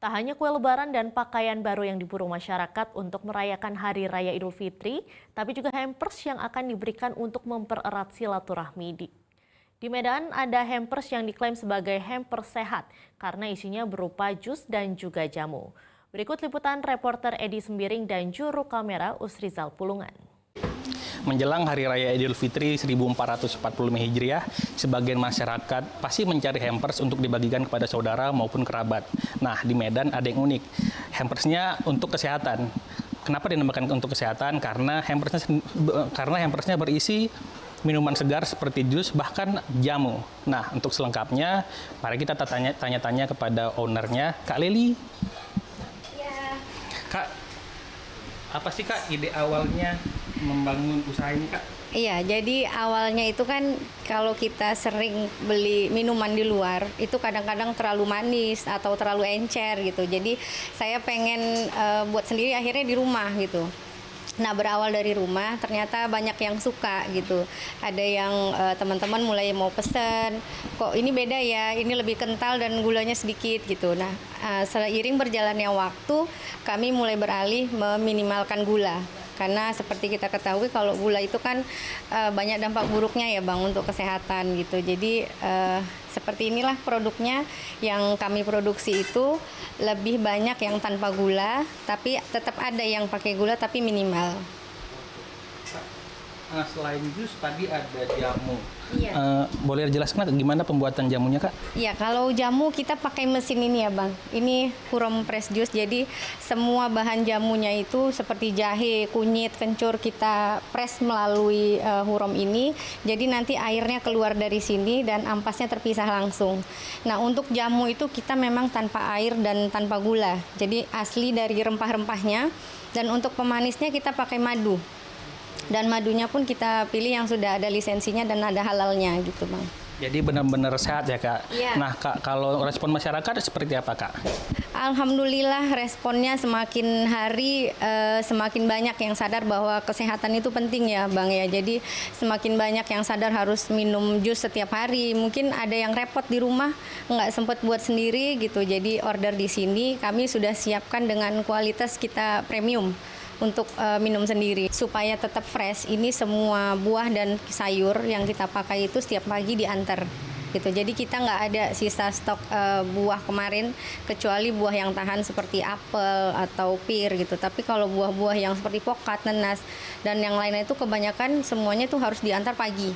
Tak hanya kue lebaran dan pakaian baru yang diburu masyarakat untuk merayakan Hari Raya Idul Fitri, tapi juga hampers yang akan diberikan untuk mempererat silaturahmi. Di Medan ada hampers yang diklaim sebagai hampers sehat karena isinya berupa jus dan juga jamu. Berikut liputan reporter Edi Sembiring dan juru kamera Usrizal Pulungan. Menjelang Hari Raya Idul Fitri 1445 Hijriah, sebagian masyarakat pasti mencari hampers untuk dibagikan kepada saudara maupun kerabat. Nah, di Medan ada yang unik. Hampersnya untuk kesehatan. Kenapa dinamakan untuk kesehatan? Karena hampersnya berisi minuman segar seperti jus, bahkan jamu. Nah, untuk selengkapnya, mari kita tanya-tanya kepada ownernya, Kak Leli. Ya. Kak, apa sih Kak ide awalnya membangun usaha ini, Kak? Iya, jadi awalnya itu kan kalau kita sering beli minuman di luar, itu kadang-kadang terlalu manis atau terlalu encer gitu. Jadi saya pengen buat sendiri akhirnya di rumah gitu. Nah, berawal dari rumah ternyata banyak yang suka gitu. Ada yang teman-teman mulai mau pesen, kok ini beda ya, ini lebih kental dan gulanya sedikit gitu. Nah, seiring berjalannya waktu, kami mulai beralih meminimalkan gula. Karena seperti kita ketahui kalau gula itu kan banyak dampak buruknya ya Bang untuk kesehatan gitu. Jadi seperti inilah produknya yang kami produksi itu lebih banyak yang tanpa gula, tapi tetap ada yang pakai gula tapi minimal. Selain jus tadi ada jamu. Iya. Boleh jelaskan gimana pembuatan jamunya, Kak? Iya, kalau jamu kita pakai mesin ini ya Bang. Ini Hurom Press Juice, jadi semua bahan jamunya itu seperti jahe, kunyit, kencur kita press melalui Hurom ini. Jadi nanti airnya keluar dari sini dan ampasnya terpisah langsung. Nah, untuk jamu itu kita memang tanpa air dan tanpa gula. Jadi asli dari rempah-rempahnya. Dan untuk pemanisnya kita pakai madu. Dan madunya pun kita pilih yang sudah ada lisensinya dan ada halalnya gitu Bang. Jadi benar-benar sehat ya, Kak? Iya. Nah, Kak, kalau respon masyarakat seperti apa, Kak? Alhamdulillah responnya semakin hari semakin banyak yang sadar bahwa kesehatan itu penting ya Bang ya. Jadi semakin banyak yang sadar harus minum jus setiap hari. Mungkin ada yang repot di rumah nggak sempat buat sendiri gitu. Jadi order di sini kami sudah siapkan dengan kualitas kita premium untuk minum sendiri supaya tetap fresh. Ini semua buah dan sayur yang kita pakai itu setiap pagi diantar gitu. Jadi kita nggak ada sisa stok buah kemarin kecuali buah yang tahan seperti apel atau pir gitu. Tapi kalau buah-buah yang seperti pokat, nanas dan yang lainnya itu kebanyakan semuanya itu harus diantar pagi.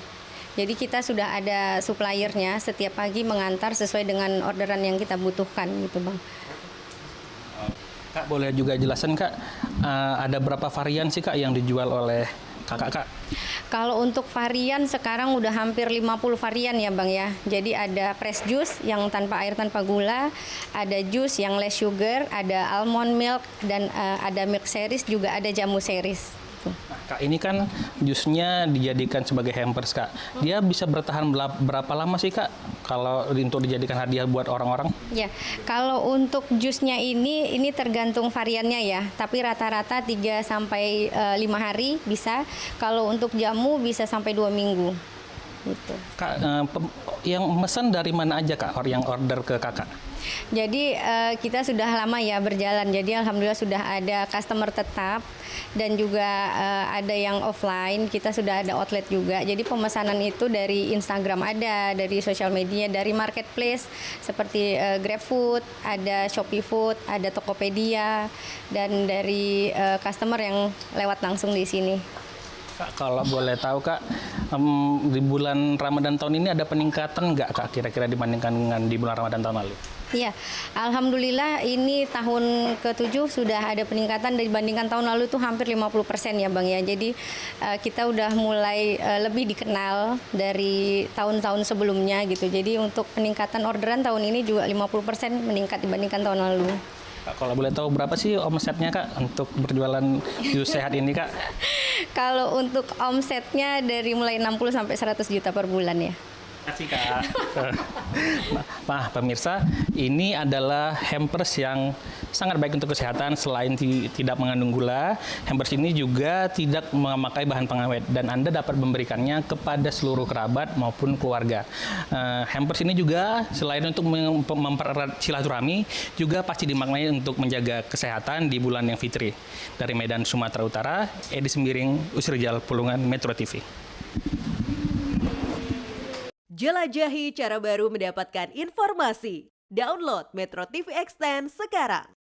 Jadi kita sudah ada suppliernya setiap pagi mengantar sesuai dengan orderan yang kita butuhkan gitu Bang. Kak, boleh juga jelasin, Kak, ada berapa varian sih, Kak, yang dijual oleh Kakak, Kak? Kalau untuk varian sekarang udah hampir 50 varian ya Bang ya. Jadi ada press juice yang tanpa air, tanpa gula, ada jus yang less sugar, ada almond milk, dan ada milk series, juga ada jamu series. Nah, Kak, ini kan jusnya dijadikan sebagai hampers, Kak. Dia bisa bertahan berapa lama sih, Kak, kalau untuk dijadikan hadiah buat orang-orang? Ya, kalau untuk jusnya ini tergantung variannya ya. Tapi rata-rata 3 sampai 5 hari bisa. Kalau untuk jamu bisa sampai 2 minggu. Gitu. Kak, yang pesan dari mana aja, Kak, yang order ke Kakak? Jadi kita sudah lama ya berjalan. Jadi alhamdulillah sudah ada customer tetap dan juga ada yang offline. Kita sudah ada outlet juga. Jadi pemesanan itu dari Instagram ada, dari sosial media, dari marketplace seperti GrabFood, ada Shopee Food, ada Tokopedia, dan dari customer yang lewat langsung di sini. Kak, kalau boleh tahu, Kak, di bulan Ramadan tahun ini ada peningkatan nggak, Kak, kira-kira dibandingkan dengan di bulan Ramadan tahun lalu? Iya, alhamdulillah ini tahun ke-7 sudah ada peningkatan dibandingkan tahun lalu itu hampir 50% ya Bang ya. Jadi kita udah mulai lebih dikenal dari tahun-tahun sebelumnya gitu. Jadi untuk peningkatan orderan tahun ini juga 50% meningkat dibandingkan tahun lalu. Kak, kalau boleh tahu berapa sih omsetnya, Kak, untuk berjualan jus sehat ini, Kak? Kalau untuk omsetnya dari mulai 60 sampai 100 juta per bulan ya. Kasih Kak. Nah, pemirsa, ini adalah hampers yang sangat baik untuk kesehatan. Selain tidak mengandung gula, hampers ini juga tidak memakai bahan pengawet dan Anda dapat memberikannya kepada seluruh kerabat maupun keluarga. Hampers ini juga selain untuk mempererat silaturahmi, juga pasti dimaknai untuk menjaga kesehatan di bulan yang fitri. Dari Medan, Sumatera Utara, Edi Sembiring, Usrijal, Pulungan, Metro TV. Jelajahi cara baru mendapatkan informasi. Download Metro TV Extend sekarang.